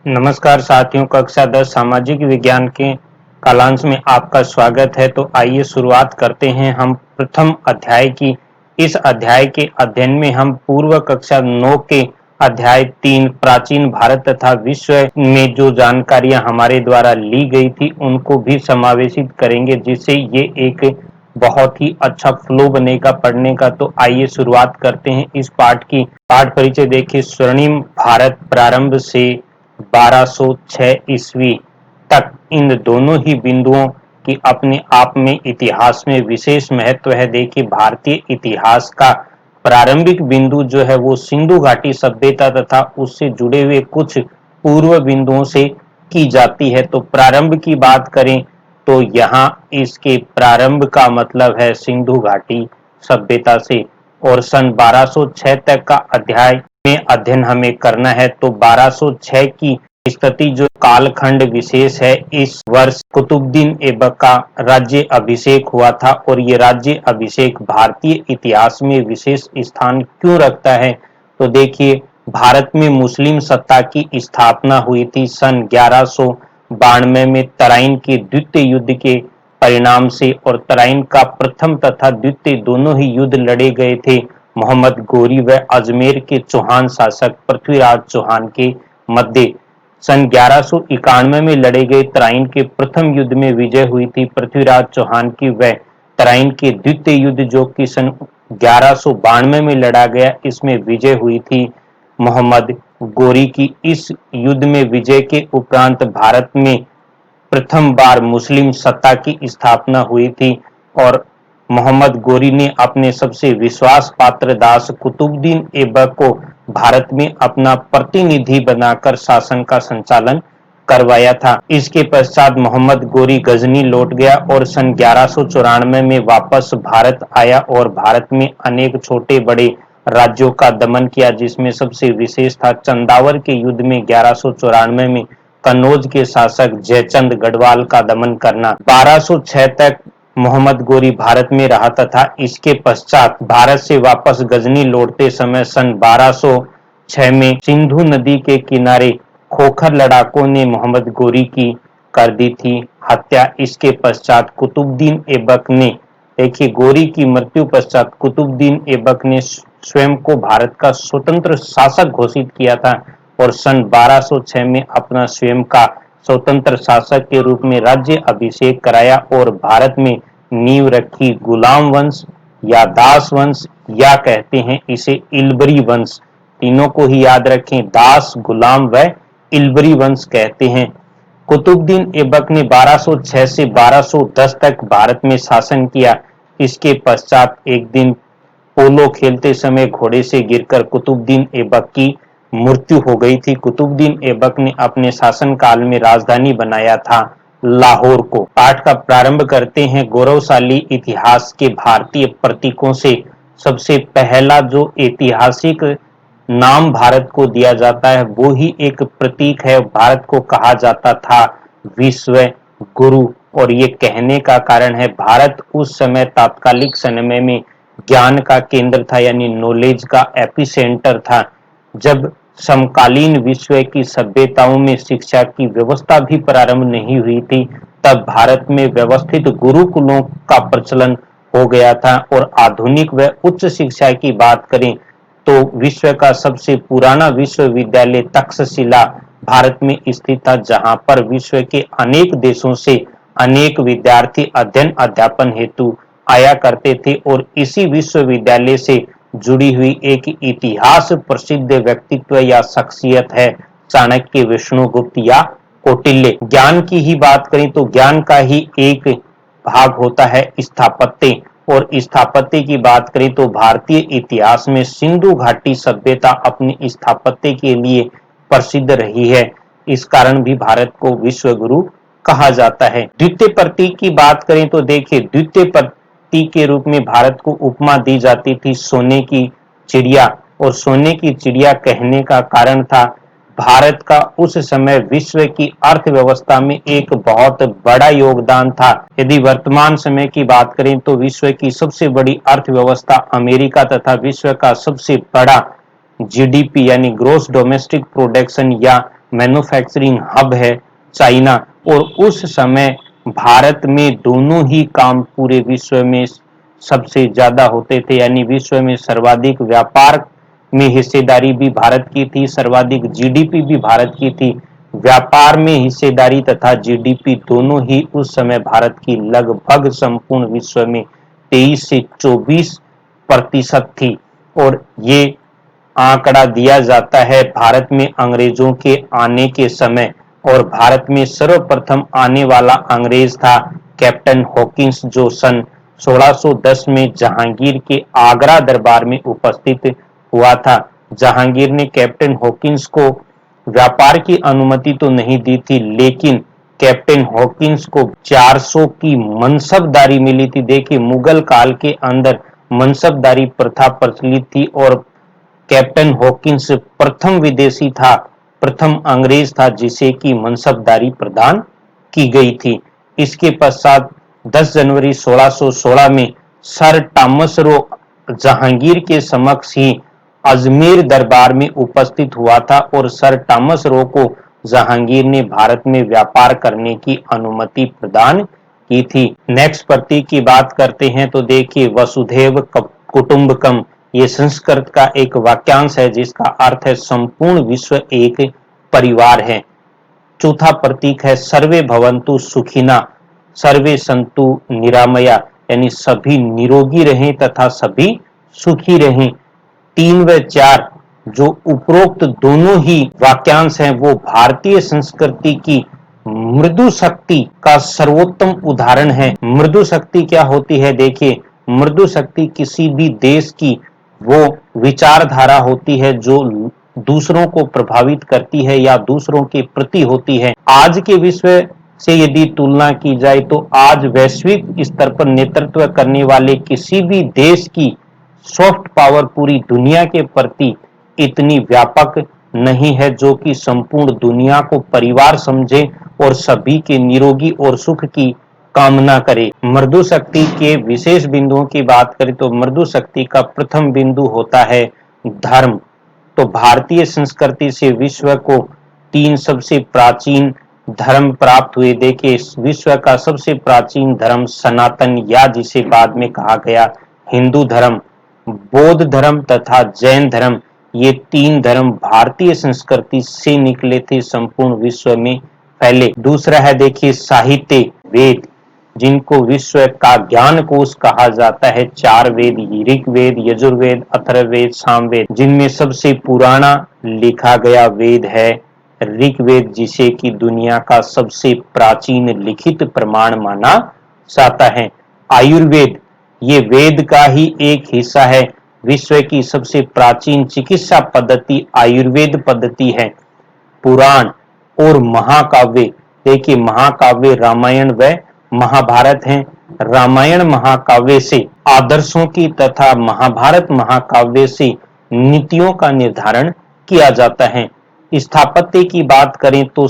नमस्कार साथियों, कक्षा 10 सामाजिक विज्ञान के कालांश में आपका स्वागत है। तो आइए शुरुआत करते हैं हम प्रथम अध्याय की। इस अध्याय के अध्ययन में हम पूर्व कक्षा 9 के अध्याय 3 प्राचीन भारत तथा विश्व में जो जानकारियां हमारे द्वारा ली गई थी उनको भी समावेशित करेंगे, जिससे ये एक बहुत ही अच्छा फ्लो बनेगा पढ़ने का। तो आइए शुरुआत करते हैं इस पाठ की। पाठ परिचय देखिए। स्वर्णिम भारत प्रारंभ से 1206 ईस्वी तक इन दोनों ही बिंदुओं की अपने आप में इतिहास में विशेष महत्व है। देखिए, भारतीय इतिहास का प्रारंभिक बिंदु जो है वो सिंधु घाटी सभ्यता तथा उससे जुड़े हुए कुछ पूर्व बिंदुओं से की जाती है। तो प्रारंभ की बात करें तो यहाँ इसके प्रारंभ का मतलब है सिंधु घाटी सभ्यता से, और सन 1206 तक का अध्याय में अध्ययन हमें करना है। तो 1206 की स्थिति जो कालखंड विशेष है, इस वर्ष कुतुबुद्दीन ऐबक का राज्य अभिषेक हुआ था, और ये राज्य अभिषेक भारतीय इतिहास में विशेष स्थान क्यों रखता है। तो देखिए, भारत में मुस्लिम सत्ता की स्थापना हुई थी सन 1192 में तराइन के द्वितीय युद्ध के परिणाम से, और तराइन का प्रथम तथा द्वितीय दोनों ही युद्ध लड़े गए थे मोहम्मद गोरी व अजमेर के चौहान शासक पृथ्वीराज चौहान के मध्य। सन 1191 में लड़े गए तराइन के प्रथम युद्ध में विजय हुई थी पृथ्वीराज चौहान की, व तराइन के द्वितीय युद्ध जो कि सन 1192 में लड़ा गया, इसमें विजय हुई थी मोहम्मद गोरी की। इस युद्ध में विजय के उपरांत भारत में प्रथम बार मुस्लिम सत्ता की स्थापना हुई थी, और मोहम्मद गोरी ने अपने सबसे विश्वास पात्र दास कुतुबुद्दीन ऐबक को भारत में अपना प्रतिनिधि बनाकर शासन का संचालन करवाया था। इसके पश्चात मोहम्मद गोरी गजनी लौट गया और सन 1194 में वापस भारत आया, और भारत में अनेक छोटे बड़े राज्यों का दमन किया, जिसमें सबसे विशेष था चंदावर के युद्ध में 1194 में कन्नौज के शासक जयचंद गढ़वाल का दमन करना। 1206 तक मोहम्मद गोरी भारत में रहा तथा इसके पश्चात भारत से वापस गजनी लौटते समय सन 1206 में सिंधु नदी के किनारे खोखर लड़ाकों ने मोहम्मद गोरी की कर दी थी हत्या। इसके पश्चात कुतुबुद्दीन ऐबक ने, देखिए, गोरी की मृत्यु पश्चात कुतुबुद्दीन ऐबक ने स्वयं को भारत का स्वतंत्र शासक घोषित किया था, और सन 1206 में अपना स्वयं का स्वतंत्र शासक के रूप में राज्य अभिषेक कराया और भारत में नींव रखी। गुलाम वंश या दास वंश या कहते हैं इसे इल्बरी वंश, तीनों को ही याद रखें, दास, गुलाम व इल्बरी वंश कहते हैं। कुतुबुद्दीन ऐबक ने 1206 से 1210 तक भारत में शासन किया। इसके पश्चात एक दिन पोलो खेलते समय घोड़े से गिरकर कुतुबुद्दीन ऐबक की मृत्यु हो गई थी। कुतुबुद्दीन ऐबक ने अपने शासनकाल में राजधानी बनाया था लाहौर को। पाठ का प्रारंभ करते हैं गौरवशाली इतिहास के भारतीय प्रतीकों से। सबसे पहला जो ऐतिहासिक नाम भारत को दिया जाता है वो ही एक प्रतीक है। भारत को कहा जाता था विश्व गुरु, और ये कहने का कारण है भारत उस समय तात्कालिक समय में ज्ञान का केंद्र था, यानी नॉलेज का एपिसेंटर था। जब समकालीन विश्व की सभ्यताओं में शिक्षा की व्यवस्था भी प्रारंभ नहीं हुई थी, तब भारत में व्यवस्थित गुरुकुलों का प्रचलन हो गया था। और आधुनिक व उच्च शिक्षा की बात करें तो विश्व का सबसे पुराना विश्वविद्यालय तक्षशिला भारत में स्थित था, जहां पर विश्व के अनेक देशों से अनेक विद्यार्थी अध्ययन अध्यापन हेतु आया करते थे, और इसी विश्वविद्यालय से जुड़ी हुई एक इतिहास प्रसिद्ध व्यक्तित्व या शख्सियत है चाणक्य, विष्णुगुप्त या कौटिल्य। ज्ञान की ही बात करें तो ज्ञान का ही एक भाग होता है स्थापत्य, और स्थापत्य की बात करें तो भारतीय इतिहास में सिंधु घाटी सभ्यता अपनी स्थापत्य के लिए प्रसिद्ध रही है। इस कारण भी भारत को विश्व गुरु कहा जाता है। द्वितीय प्रतीक की बात करें तो देखिए, द्वितीय प्रतीक के रूप में भारत को उपमा दी जाती थी सोने की चिड़िया, और सोने की चिड़िया कहने का कारण था भारत का उस समय विश्व की अर्थव्यवस्था में एक बहुत बड़ा योगदान था। यदि वर्तमान समय की बात करें तो विश्व की सबसे बड़ी अर्थव्यवस्था अमेरिका तथा विश्व का सबसे बड़ा जीडीपी यानी ग्रोस डोमेस्टिक प्रोडक्शन या मैन्युफैक्चरिंग हब है चाइना, और उस समय भारत में दोनों ही काम पूरे विश्व में सबसे ज्यादा होते थे, यानी विश्व में सर्वाधिक व्यापार में हिस्सेदारी भी भारत की थी, सर्वाधिक जीडीपी भी भारत की थी। व्यापार में हिस्सेदारी तथा जीडीपी दोनों ही उस समय भारत की लगभग संपूर्ण विश्व में 23 से 24% थी। और ये आंकड़ा दिया जाता है भारत में अंग्रेजों के आने के समय, और भारत में सर्वप्रथम आने वाला अंग्रेज था कैप्टन हॉकिंस, जो सन 1610 में जहांगीर के आगरा दरबार में उपस्थित हुआ था। जहांगीर ने कैप्टन हॉकिंस को व्यापार की अनुमति तो नहीं दी थी, लेकिन कैप्टन हॉकिंस को 400 की मनसबदारी मिली थी। देखिए, मुगल काल के अंदर मनसबदारी प्रथा प्रचलित थी, और कैप्टन हॉकिंस प्रथम विदेशी था, प्रथम अंग्रेज था जिसे की मनसबदारी प्रदान की गई थी। इसके पश्चात 10 जनवरी 1616 में सर टॉमस रो जहांगीर के समक्ष ही अजमेर दरबार में उपस्थित हुआ था, और सर टॉमस रो को जहांगीर ने भारत में व्यापार करने की अनुमति प्रदान की थी। नेक्स्ट प्रतीक की बात करते हैं तो देखिए, वसुधैव कुटुंबकम, ये संस्कृत का एक वाक्यांश है जिसका अर्थ है संपूर्ण विश्व एक परिवार है। चौथा प्रतीक है सर्वे भवन्तु सुखिना, सर्वे संतु निरामया, यानी सभी निरोगी रहें तथा सभी सुखी रहें। 3 व 4 जो उपरोक्त दोनों ही वाक्यांश हैं वो भारतीय संस्कृति की मृदु शक्ति का सर्वोत्तम उदाहरण है। मृदु शक्ति क्या होती है? देखिए, मृदु शक्ति किसी भी देश की वो विचारधारा होती है जो दूसरों को प्रभावित करती है या दूसरों के प्रति होती है। आज के विश्व से यदि तुलना की जाए तो आज वैश्विक स्तर पर नेतृत्व करने वाले किसी भी देश की सॉफ्ट पावर पूरी दुनिया के प्रति इतनी व्यापक नहीं है जो कि संपूर्ण दुनिया को परिवार समझे और सभी के निरोगी और सुख की कामना करे। मृदु शक्ति के विशेष बिंदुओं की बात करें तो मृदु शक्ति का प्रथम बिंदु होता है धर्म। तो भारतीय संस्कृति से विश्व को 3 सबसे प्राचीन धर्म प्राप्त हुए। देखिए, विश्व का सबसे प्राचीन धर्म सनातन, या जिसे बाद में कहा गया हिंदू धर्म, बौद्ध धर्म तथा जैन धर्म, ये 3 धर्म भारतीय संस्कृति से निकले थे, संपूर्ण विश्व में फैले। दूसरा है देखिए साहित्य, वेद, जिनको विश्व का ज्ञान कोश कहा जाता है। 4 वेद, ऋग्वेद, यजुर्वेद, अथर्ववेद, सामवेद, जिनमें सबसे पुराना लिखा गया वेद है ऋग्वेद, जिसे कि दुनिया का सबसे प्राचीन लिखित प्रमाण माना जाता है। आयुर्वेद, ये वेद का ही एक हिस्सा है। विश्व की सबसे प्राचीन चिकित्सा पद्धति आयुर्वेद पद्धति है। पुराण और महाकाव्य, देखिए महाकाव्य रामायण व महाभारत हैं। रामायण महाकाव्य से आदर्शों की तथा महाभारत महाकाव्य से नीतियों का निर्धारण किया जाता है। स्थापत्य की बात करें तो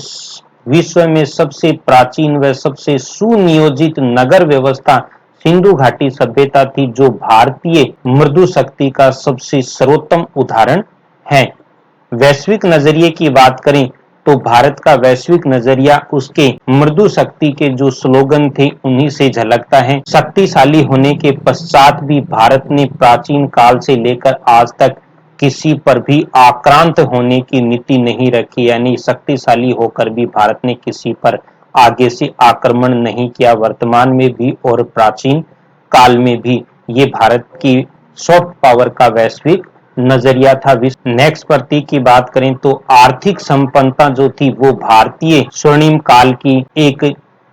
विश्व में सबसे प्राचीन व सबसे सुनियोजित नगर व्यवस्था सिंधु घाटी सभ्यता थी, जो भारतीय मृदु शक्ति का सबसे सर्वोत्तम उदाहरण है। वैश्विक नजरिए की बात करें तो भारत का वैश्विक नजरिया उसके मृदु शक्ति के जो स्लोगन थे उन्हीं से झलकता है। शक्तिशाली होने के पश्चात भी भारत ने प्राचीन काल से लेकर आज तक किसी पर भी आक्रांत होने की नीति नहीं रखी, यानी शक्तिशाली होकर भी भारत ने किसी पर आगे से आक्रमण नहीं किया, वर्तमान में भी और प्राचीन काल में भी। ये भारत की सॉफ्ट पावर का वैश्विक नजरिया था। नेक्स्ट प्रतीक की बात करें तो आर्थिक संपन्नता जो थी वो भारतीय स्वर्णिम काल की एक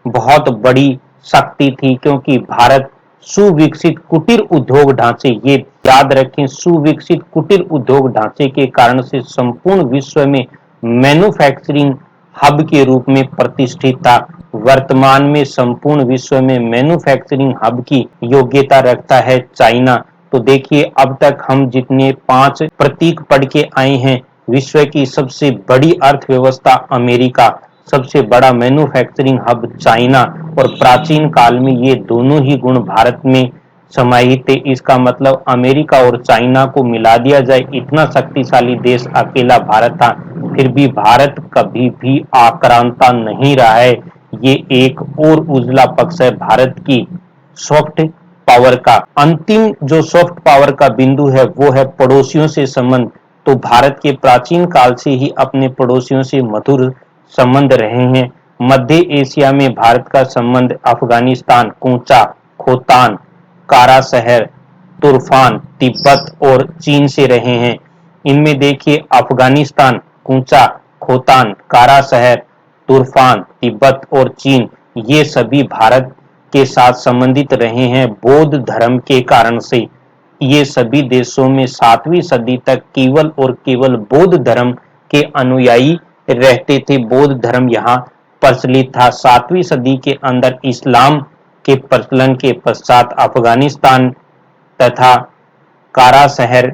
बहुत बड़ी शक्ति थी, क्योंकि भारत सुविकसित कुटीर उद्योग ढांचे, ये याद रखें, सुविकसित कुटीर उद्योग ढांचे के कारण से संपूर्ण विश्व में मैन्युफैक्चरिंग हब के रूप में प्रतिष्ठित था। वर्तमान में संपूर्ण विश्व में मैन्युफैक्चरिंग हब की योग्यता रखता है चाइना। तो देखिए, अब तक हम जितने 5 प्रतीक पढ़ के आए हैं, विश्व की सबसे बड़ी अर्थव्यवस्था अमेरिका, सबसे बड़ा मैन्युफैक्चरिंग हब चाइना, और प्राचीन काल में ये दोनों ही गुण भारत में समाहित है। इसका मतलब अमेरिका और चाइना को मिला दिया जाए, इतना शक्तिशाली देश अकेला भारत था। फिर भी भारत कभी भी आक्रांता नहीं रहा है। ये एक और उजला पक्ष है भारत की सॉफ्ट पावर का। अंतिम जो सॉफ्ट पावर का बिंदु है वो है पड़ोसियों से संबंध। तो भारत के प्राचीन काल से ही अपने पड़ोसियों से मधुर संबंध रहे हैं। मध्य एशिया में भारत का संबंध अफगानिस्तान, कोंचा, खोतान, कारा शहर, तुर्फान, तिब्बत और चीन से रहे हैं। इनमें देखिए अफगानिस्तान, कूचा, खोतान, कारा शहर, तुर्फान, तिब्बत और चीन, ये सभी भारत के साथ संबंधित रहे हैं बौद्ध धर्म के कारण से। ये सभी देशों में 7वीं सदी तक केवल और केवल बौद्ध धर्म के अनुयायी रहते थे। बौद्ध धर्म यहाँ प्रचलित था। 7वीं सदी के अंदर इस्लाम के प्रचलन के पश्चात अफगानिस्तान तथा कारा शहर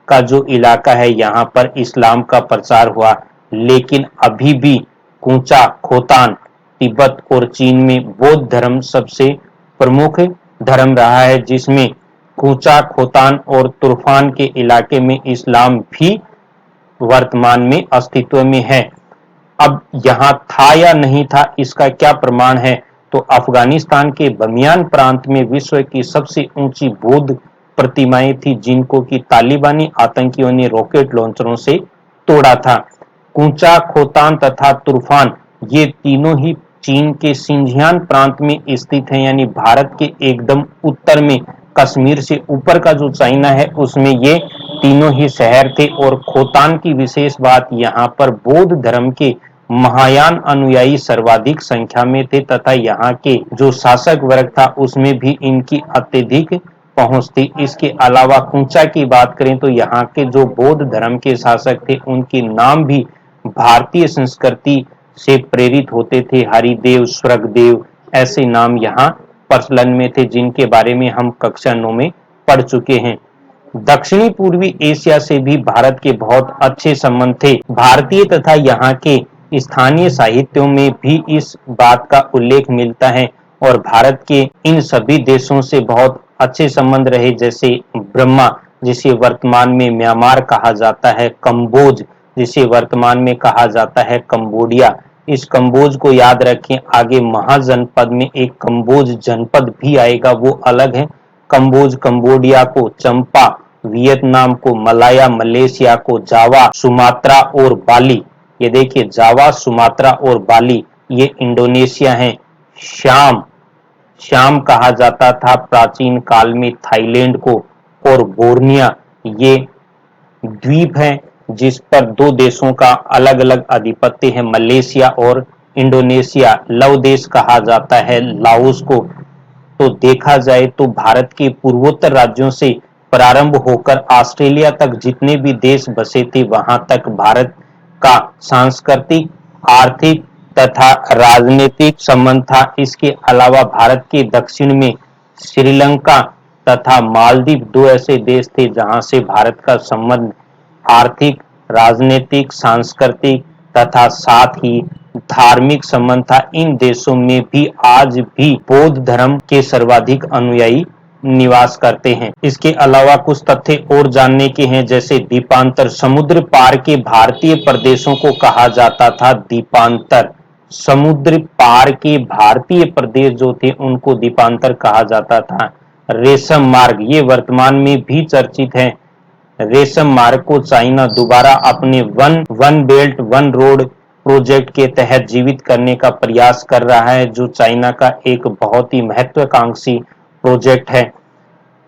का जो इलाका है यहाँ पर इस्लाम का प्रचार हुआ। लेकिन अभी भी कूचा, खोतान, तिब्बत और चीन में बौद्ध धर्म सबसे प्रमुख धर्म रहा है, जिसमें कूचा, खोतान और तुर्फान के इलाके में इस्लाम भी वर्तमान में अस्तित्व में है। अब यहाँ था या नहीं था, इसका क्या प्रमाण है? तो अफगानिस्तान के बमियान प्रांत में विश्व की सबसे ऊंची बौद्ध प्रतिमाएं थी, जिनको कि तालिबानी आतंकियों ने रॉकेट लॉन्चरों से तोड़ा था। कूचा, खोतान तथा तुर्फान ये तीनों ही चीन के सिंजियान प्रांत में स्थित हैं, यानी भारत के एकदम उत्तर में कश्मीर से ऊपर का जो चाइना है उसमें ये तीनों ही शहर थे। और खोतान की विशेष बात, यहाँ पर बौद्ध धर्म के महायान अनुयायी सर्वाधिक संख्या में थे तथा यहाँ के जो शासक वर्ग था उसमें भी इनकी अत्यधिक पहुंच थी। इसके अलावा कूचा की बात करें तो यहाँ के जो बौद्ध धर्म के शासक थे उनके नाम भी भारतीय संस्कृति से प्रेरित होते थे। हरिदेव, स्वर्गदेव, ऐसे नाम यहाँ प्रचलन में थे, जिनके बारे में हम कक्षा 9 में पढ़ चुके हैं। दक्षिणी पूर्वी एशिया से भी भारत के बहुत अच्छे संबंध थे। भारतीय तथा यहाँ के स्थानीय साहित्यों में भी इस बात का उल्लेख मिलता है। और भारत के इन सभी देशों से बहुत अच्छे संबंध रहे, जैसे ब्रह्मा, जिसे वर्तमान में म्यांमार कहा जाता है, कंबोज, जिसे वर्तमान में कहा जाता है कंबोडिया। इस कंबोज को याद रखें, आगे महाजनपद में एक कंबोज जनपद भी आएगा, वो अलग है। कंबोज कंबोडिया को, चंपा वियतनाम को, मलाया मलेशिया को, जावा, सुमात्रा और बाली, ये देखिए जावा, सुमात्रा और बाली ये इंडोनेशिया हैं। श्याम श्याम कहा जाता था प्राचीन काल में थाईलैंड को। और बोर्निया ये द्वीप है जिस पर दो देशों का अलग अलग आधिपत्य है, मलेशिया और इंडोनेशिया। लव देश कहा जाता है लाओस को। तो देखा जाए तो भारत के पूर्वोत्तर राज्यों से प्रारंभ होकर ऑस्ट्रेलिया तक जितने भी देश बसे थे, वहां तक भारत का सांस्कृतिक, आर्थिक तथा राजनीतिक संबंध था। इसके अलावा भारत के दक्षिण में श्रीलंका तथा मालदीव दो ऐसे देश थे जहां से भारत का संबंध आर्थिक, राजनीतिक, सांस्कृतिक तथा साथ ही धार्मिक संबंध था। इन देशों में भी आज भी बौद्ध धर्म के सर्वाधिक अनुयायी निवास करते हैं। इसके अलावा कुछ तथ्य और जानने के हैं, जैसे द्वीपांतर, समुद्र पार के भारतीय प्रदेशों को कहा जाता था द्वीपांतर। समुद्र पार के भारतीय प्रदेश जो थे उनको द्वीपांतर कहा जाता था। रेशम मार्ग ये वर्तमान में भी चर्चित है। रेशम मार्ग को चाइना दोबारा अपने one belt one road project के तहत जीवित करने का प्रयास कर रहा है, जो चाइना का एक बहुत ही महत्वाकांक्षी प्रोजेक्ट है।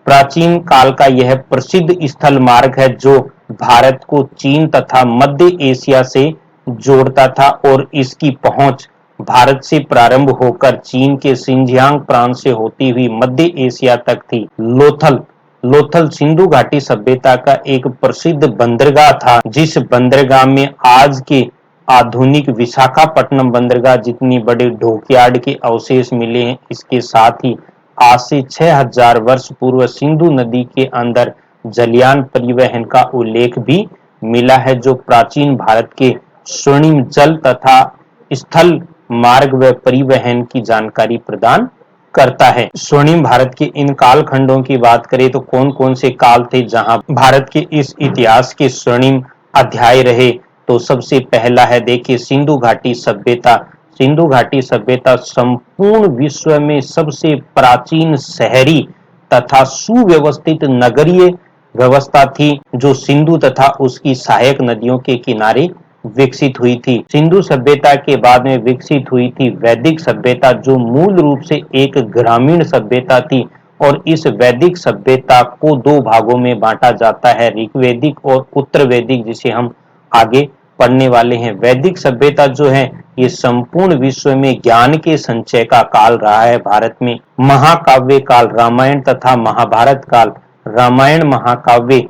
प्राचीन काल का यह प्रसिद्ध स्थल मार्ग है जो भारत को चीन तथा मध्य एशिया से जोड़ता था। और इसकी पहुंच भारत से प्रारंभ होकर चीन के सिंजियांग प्रांत से होती हुई मध्य एशिया तक थी। लोथल लोथल सिंधु घाटी सभ्यता का एक प्रसिद्ध बंदरगाह था, जिस बंदरगाह में आज के आधुनिक विशाखापट्टनम बंदरगाह जितनी बड़े डॉकयार्ड के अवशेष मिले हैं। इसके साथ ही आज से 6000 वर्ष पूर्व सिंधु नदी के अंदर जलयान परिवहन का उल्लेख भी मिला है, जो प्राचीन भारत के स्वर्णिम जल तथा स्थल मार्ग व परिवहन की जानकारी प्रदान करता है। स्वर्णिम भारत के इन कालखंडों की बात करें तो कौन कौन से काल थे जहां भारत के इस इतिहास के स्वर्णिम अध्याय रहे, तो सबसे पहला है देखिए सिंधु घाटी सभ्यता। सिंधु घाटी सभ्यता संपूर्ण विश्व में सबसे प्राचीन शहरी तथा सुव्यवस्थित नगरीय व्यवस्था थी, जो सिंधु तथा उसकी सहायक नदियों के किनारे विकसित हुई थी। सिंधु सभ्यता के बाद में विकसित हुई थी वैदिक सभ्यता, जो मूल रूप से एक ग्रामीण सभ्यता थी। और इस वैदिक सभ्यता को दो भागों में बांटा जाता है, ऋग्वैदिक और उत्तर वैदिक, जिसे हम आगे पढ़ने वाले हैं। वैदिक सभ्यता जो है ये संपूर्ण विश्व में ज्ञान के संचय का काल रहा है। भारत में महाकाव्य काल, रामायण तथा महाभारत काल, रामायण महाकाव्य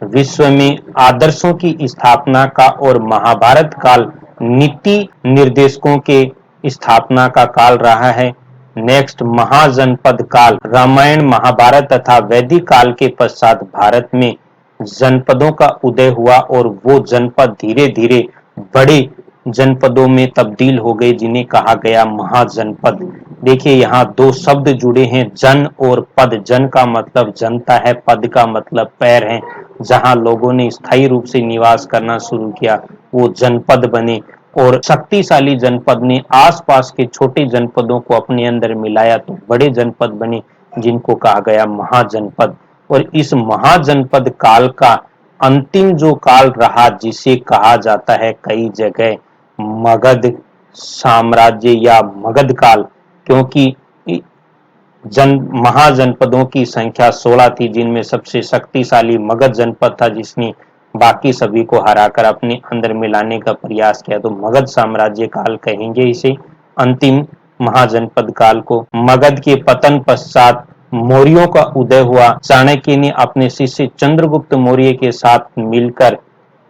विश्व में आदर्शों की स्थापना का और महाभारत काल नीति निर्देशकों के स्थापना का काल रहा है। नेक्स्ट महाजनपद काल, रामायण महाभारत तथा वैदिक काल के पश्चात भारत में जनपदों का उदय हुआ और वो जनपद धीरे धीरे बड़े जनपदों में तब्दील हो गए, जिन्हें कहा गया महाजनपद। देखिए यहाँ दो शब्द जुड़े हैं, जन और पद। जन का मतलब जनता है, पद का मतलब पैर है। जहां लोगों ने स्थायी रूप से निवास करना शुरू किया वो जनपद बने, और शक्तिशाली जनपद ने आसपास के छोटे जनपदों को अपने अंदर मिलाया तो बड़े जनपद बने, जिनको कहा गया महाजनपद। और इस महाजनपद काल का अंतिम जो काल रहा, जिसे कहा जाता है कई जगह मगध साम्राज्य या मगध काल, क्योंकि महाजनपदों की संख्या 16 थी, जिनमें सबसे शक्तिशाली मगध जनपद था, जिसने बाकी सभी को हराकर अपने अंदर मिलाने का प्रयास किया, तो मगध साम्राज्य काल कहेंगे इसे, अंतिम महाजनपद काल को। मगध के पतन पश्चात मौर्यों का उदय हुआ। चाणक्य ने अपने शिष्य चंद्रगुप्त मौर्य के साथ मिलकर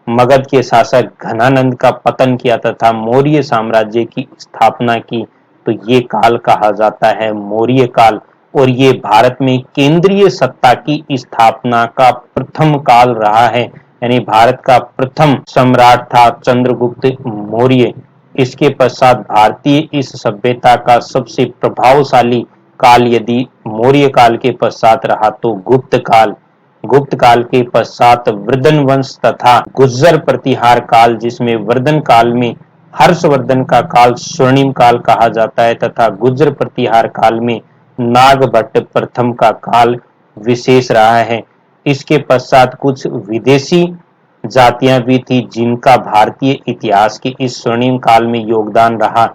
मगध के शासक घनानंद का पतन किया तथा मौर्य साम्राज्य की स्थापना की, तो ये काल कहा जाता है मौर्य काल। और ये भारत में केंद्रीय सत्ता की स्थापना का प्रथम काल रहा है, यानी भारत का प्रथम सम्राट था चंद्रगुप्त मौर्य। इसके पश्चात भारतीय इस सभ्यता का सबसे प्रभावशाली काल यदि मौर्य काल के पश्चात रहा तो गुप्त काल। गुप्त काल के पश्चात वर्धन वंश तथा गुर्जर प्रतिहार काल, जिसमें वर्धन काल में हर्षवर्धन का काल स्वर्णिम काल कहा जाता है तथा गुर्जर प्रतिहार काल में नागभट्ट प्रथम का काल विशेष रहा है। इसके पश्चात कुछ विदेशी जातियां भी थी जिनका भारतीय इतिहास के इस स्वर्णिम काल में योगदान रहा।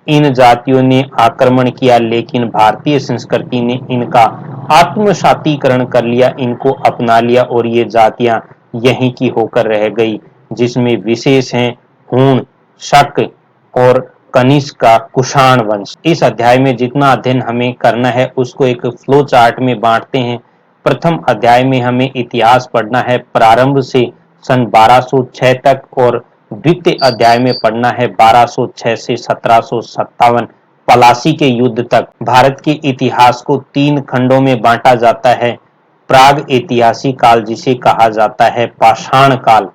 इन जातियों ने आक्रमण किया, लेकिन भारतीय संस्कृति ने इनका आत्मसातीकरण कर लिया, इनको अपना लिया और ये जातियां यहीं की होकर रह गई, जिसमें विशेष हैं हूण, शक और कनिष्क का कुषाण वंश। इस अध्याय में जितना अध्ययन हमें करना है उसको एक फ्लो चार्ट में बांटते हैं। प्रथम अध्याय में हमें इतिहास पढ़ना है प्रारंभ से सन 1206 तक, और द्वितीय अध्याय में पढ़ना है 1206 से 1757 पलासी के युद्ध तक। भारत के इतिहास को तीन खंडों में बांटा जाता है। प्राग ऐतिहासिक काल, जिसे कहा जाता है पाषाण काल,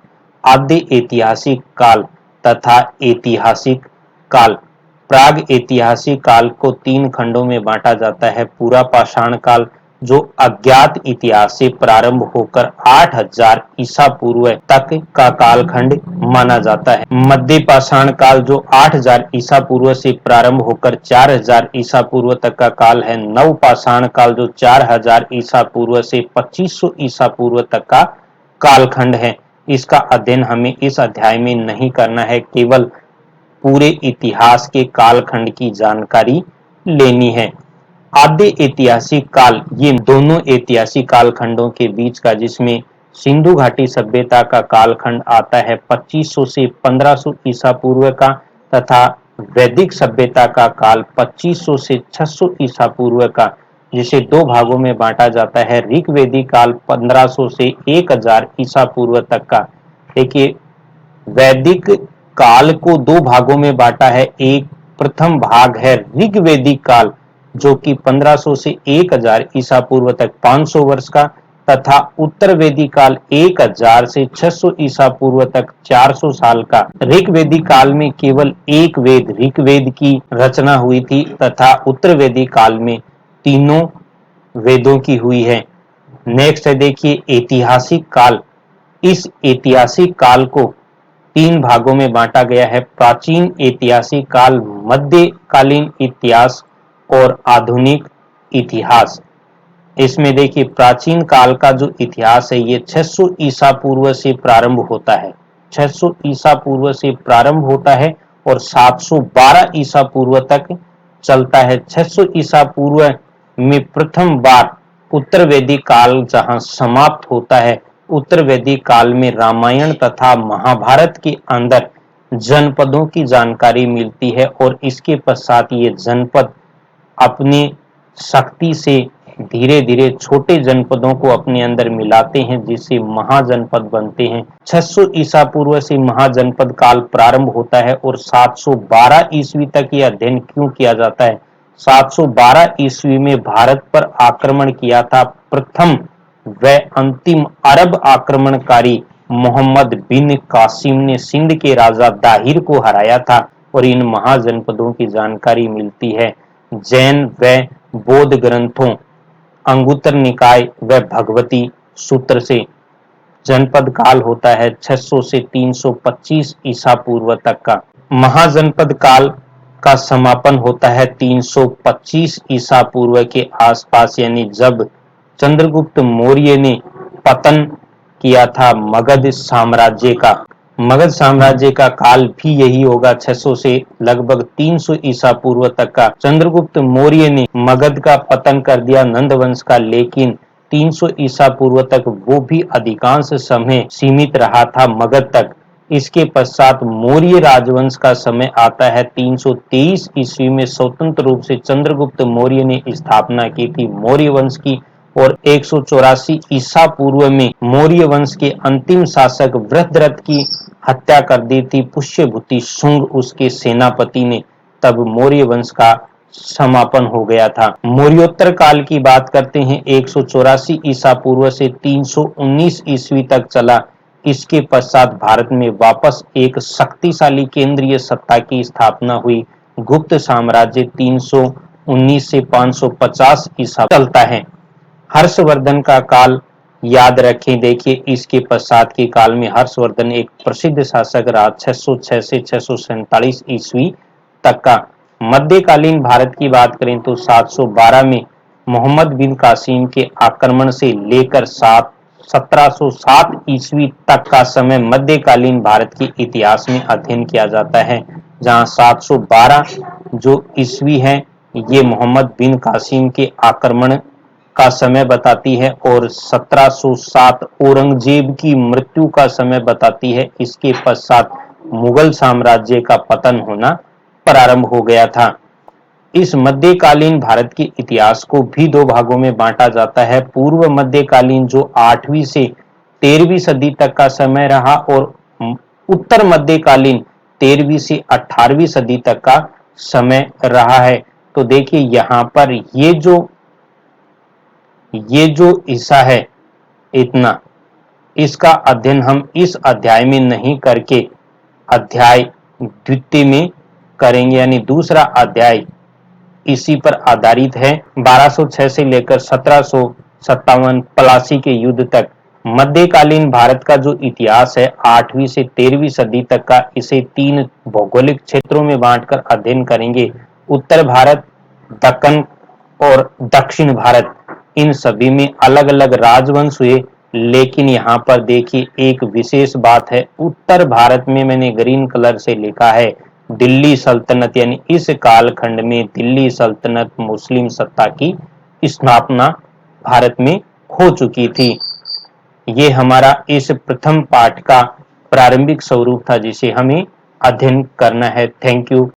आद्य ऐतिहासिक काल तथा ऐतिहासिक काल। प्राग ऐतिहासिक काल को तीन खंडों में बांटा जाता है। पूरा पाषाण काल, जो अज्ञात इतिहास से प्रारंभ होकर 8000 ईसा पूर्व तक का कालखंड माना जाता है। मध्य पाषाण काल, जो 8000 ईसा पूर्व से प्रारंभ होकर 4000 ईसा पूर्व तक का काल है। नव पाषाण काल, जो 4000 ईसा पूर्व से 2500 ईसा पूर्व तक का कालखंड है। इसका अध्ययन हमें इस अध्याय में नहीं करना है, केवल पूरे इतिहास के कालखंड की जानकारी लेनी है। आद्य ऐतिहासिक काल, ये दोनों ऐतिहासिक कालखंडों के बीच का, जिसमें सिंधु घाटी सभ्यता का कालखंड आता है 2500 से 1500 ईसा पूर्व का, तथा वैदिक सभ्यता का काल 2500 से 600 ईसा पूर्व का, जिसे दो भागों में बांटा जाता है। ऋग्वैदिक काल 1500 से 1000 ईसा पूर्व तक का। देखिए वैदिक काल को दो भागों में बांटा है। एक प्रथम भाग है ऋग्वैदिक काल, जो कि 1500 से 1000 ईसा पूर्व तक 500 वर्ष का, तथा उत्तर वेदी काल 1000 से 600 ईसा पूर्व तक 400 साल का। ऋग्वेदी काल में केवल एक वेद ऋग्वेद की रचना हुई थी तथा उत्तर वेदी काल में तीनों वेदों की हुई है। नेक्स्ट है देखिए ऐतिहासिक काल। इस ऐतिहासिक काल को तीन भागों में बांटा गया है। प्राचीन ऐतिहासिक काल, मध्यकालीन इतिहास और आधुनिक इतिहास। इसमें देखिए प्राचीन काल का जो इतिहास है ये 600 ईसा पूर्व से प्रारंभ होता है। 600 ईसा पूर्व से प्रारंभ होता है और 712 ईसा पूर्व तक चलता है। 600 ईसा पूर्व में प्रथम बार उत्तर वैदिक काल जहां समाप्त होता है, उत्तर वैदिक काल में रामायण तथा महाभारत के अंदर जनपदों की जानकारी मिलती है और इसके पश्चात ये जनपद अपनी शक्ति से धीरे धीरे छोटे जनपदों को अपने अंदर मिलाते हैं जिससे महाजनपद बनते हैं। 600 ईसा पूर्व से महाजनपद काल प्रारंभ होता है और 712 ईस्वी तक यह अध्ययन क्यों किया जाता है। 712 ईस्वी में भारत पर आक्रमण किया था प्रथम व अंतिम अरब आक्रमणकारी मोहम्मद बिन कासिम ने सिंध के राजा दाहिर को हराया था और इन महाजनपदों की जानकारी मिलती है जैन व बौद्ध ग्रंथों अंगुत्तर निकाय व भगवती सूत्र से। जनपद काल होता है 600 से 325 ईसा पूर्व तक का। महाजनपद काल का समापन होता है 325 ईसा पूर्व के आसपास, यानी जब चंद्रगुप्त मौर्य ने पतन किया था मगध साम्राज्य का। मगध साम्राज्य का काल भी यही होगा 600 से लगभग 300 ईसा पूर्व तक का। चंद्रगुप्त मौर्य ने मगध का पतन कर दिया नंद वंश का, लेकिन 300 ईसा पूर्व तक वो भी अधिकांश समय सीमित रहा था मगध तक। इसके पश्चात मौर्य राजवंश का समय आता है 323 ईस्वी में। स्वतंत्र रूप से चंद्रगुप्त मौर्य ने स्थापना की थी मौर्य वंश की और 184 ईसा पूर्व में मौर्य वंश के अंतिम शासक वृद्धरथ की हत्या कर दी थी पुष्यभूति शुंग उसके सेनापति ने। तब मौर्य वंश का समापन हो गया था। मौर्योत्तर काल की बात करते हैं। 184 ईसा पूर्व से 319 ईस्वी तक चला। इसके पश्चात भारत में वापस एक शक्तिशाली केंद्रीय सत्ता की स्थापना हुई। गुप्त साम्राज्य 319 से 550 ईसा चलता है। हर्षवर्धन का काल याद रखें। देखिए इसके पश्चात के काल में हर्षवर्धन एक प्रसिद्ध शासक रहा 606 से 647 ईस्वी तक का। मध्यकालीन भारत की बात करें तो 712 में मोहम्मद बिन कासिम के आक्रमण से लेकर 1707 ईस्वी तक का समय मध्यकालीन भारत के इतिहास में अध्ययन किया जाता है, जहां 712 जो ईस्वी है ये मोहम्मद बिन कासिम के आक्रमण का समय बताती है और 1707 औरंगजेब की मृत्यु का समय बताती है। इसके पश्चात मुगल साम्राज्य का पतन होना प्रारंभ हो गया था। इस मध्यकालीन भारत के इतिहास को भी दो भागों में बांटा जाता है। पूर्व मध्यकालीन जो 8वीं से 13वीं सदी तक का समय रहा और उत्तर मध्यकालीन 13वीं से 18वीं सदी तक का समय रहा है। तो देखिए यहाँ पर ये जो हिस्सा है इतना, इसका अध्ययन हम इस अध्याय में नहीं करके अध्याय द्वितीय में करेंगे, यानी दूसरा अध्याय इसी पर आधारित है। 1206 से लेकर 1757 प्लासी के युद्ध तक मध्यकालीन भारत का जो इतिहास है 8वीं से 13वीं सदी तक का, इसे 3 भौगोलिक क्षेत्रों में बांटकर अध्ययन करेंगे। उत्तर भारत, दक्कन और दक्षिण भारत, इन सभी में अलग अलग राजवंश हुए। लेकिन यहाँ पर देखिए एक विशेष बात है, उत्तर भारत में मैंने ग्रीन कलर से लिखा है दिल्ली सल्तनत, यानी इस कालखंड में दिल्ली सल्तनत मुस्लिम सत्ता की स्थापना भारत में हो चुकी थी। ये हमारा इस प्रथम पाठ का प्रारंभिक स्वरूप था जिसे हमें अध्ययन करना है। Thank you.